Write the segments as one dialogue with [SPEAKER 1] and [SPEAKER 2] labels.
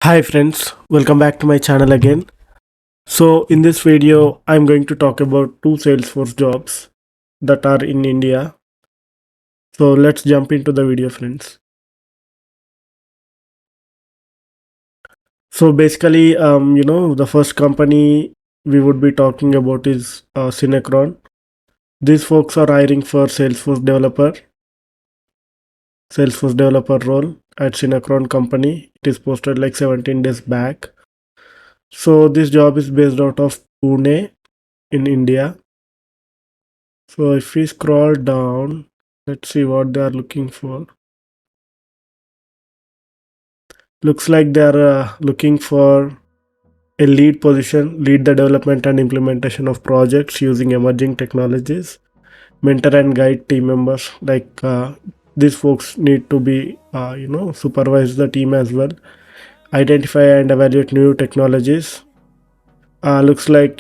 [SPEAKER 1] Hi friends, welcome back to my channel again. So in this video, I'm going to talk about two Salesforce jobs that are in India. So let's jump into the video friends. So basically, the first company we would be talking about is Synchron. These folks are hiring for Salesforce developer role at Synchron company. It is posted like 17 days back. So this job is based out of Pune in India. So if we scroll down, let's see what they are looking for. Looks like they are looking for a lead position, lead the development and implementation of projects using emerging technologies, mentor and guide team members. These folks need to be, supervise the team as well, identify and evaluate new technologies. Looks like,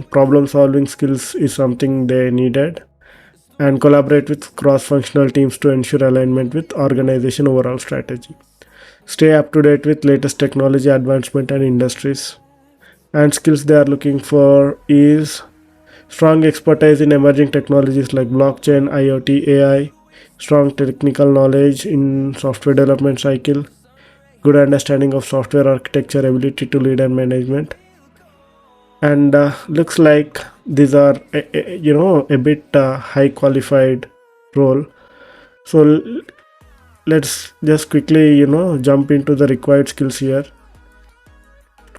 [SPEAKER 1] problem solving skills is something they needed, and collaborate with cross-functional teams to ensure alignment with organization overall strategy. Stay up to date with latest technology advancement and industries. And skills they are looking for is strong expertise in emerging technologies like blockchain, IoT, AI, strong technical knowledge in software development cycle, good understanding of software architecture, ability to lead and management. And looks like these are a bit high qualified role. So let's just quickly jump into the required skills here.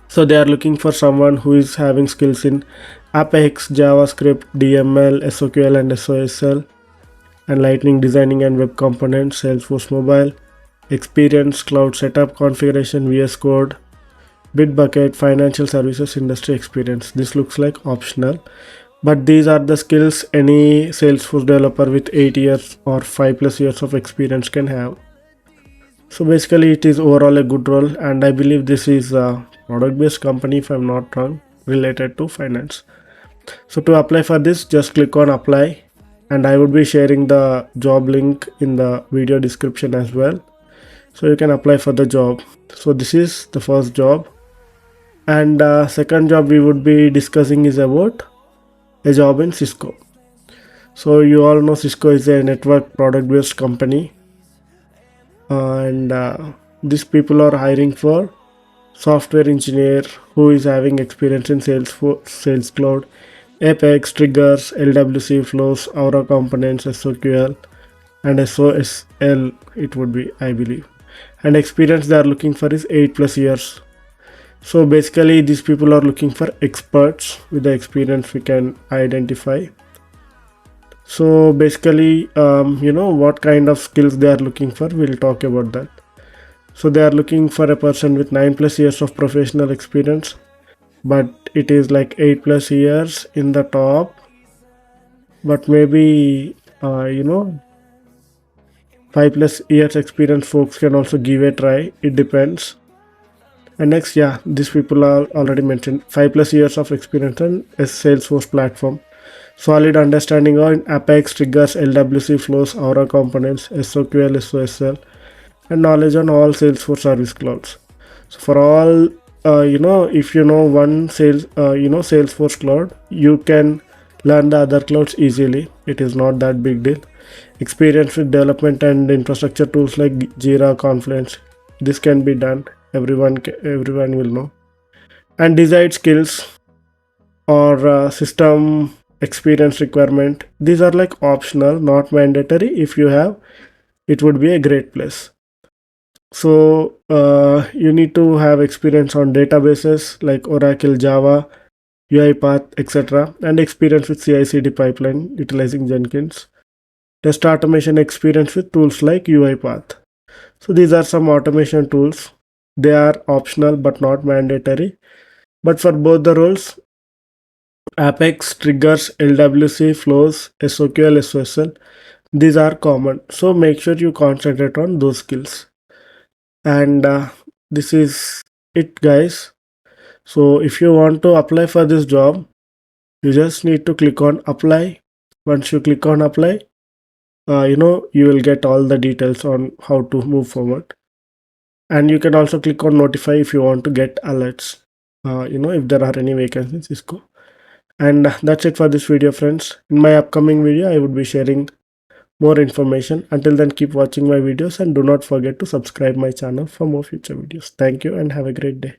[SPEAKER 1] So they are looking for someone who is having skills in Apex, JavaScript, DML, SOQL and SOSL, and Lightning designing and web components, Salesforce Mobile, experience, cloud setup, configuration, VS Code, Bitbucket, financial services industry experience. This looks like optional, but these are the skills any Salesforce developer with 8 years or 5 plus years of experience can have. So basically, it is overall a good role, and I believe this is a product-based company, if I'm not wrong, related to finance. So to apply for this, just click on apply, and I would be sharing the job link in the video description as well, so you can apply for the job. So this is the first job, and second job we would be discussing is about a job in Cisco. So you all know Cisco is a network product-based company, and these people are hiring for software engineer who is having experience in Salesforce, Sales Cloud, Apex, triggers, LWC flows, Aura components, SOQL, and SOSL. It would be, I believe. And experience they are looking for is 8 plus years. So basically, these people are looking for experts with the experience we can identify. So basically, what kind of skills they are looking for, we'll talk about that. So they are looking for a person with 9 plus years of professional experience, but it is like 8 plus years in the top, but maybe 5 plus years experience folks can also give a try. It depends. And next, yeah, these people are already mentioned 5 plus years of experience on a Salesforce platform, solid understanding on Apex, triggers, LWC flows, Aura components, SOQL, SOSL, and knowledge on all Salesforce service clouds. So for all, if you know one Salesforce cloud, you can learn the other clouds easily. It is not that big deal. Experience with development and infrastructure tools like Jira, Confluence, this can be done. Everyone will know. And desired skills or system experience requirement, these are like optional, not mandatory. If you have, it would be a great place. So you need to have experience on databases like Oracle, Java, UiPath, etc., and experience with CI/CD pipeline utilizing Jenkins. Test automation experience with tools like UiPath. So these are some automation tools. They are optional but not mandatory. But for both the roles, Apex, triggers, LWC, flows, SOQL, SOSL, these are common. So make sure you concentrate on those skills. And this is it, guys. So if you want to apply for this job, you just need to click on apply. Once you click on apply, you will get all the details on how to move forward. And you can also click on notify if you want to get alerts, if there are any vacancies in Cisco. And that's it for this video, friends. In my upcoming video, I would be sharing more information. Until then, keep watching my videos and do not forget to subscribe my channel for more future videos. Thank you and have a great day.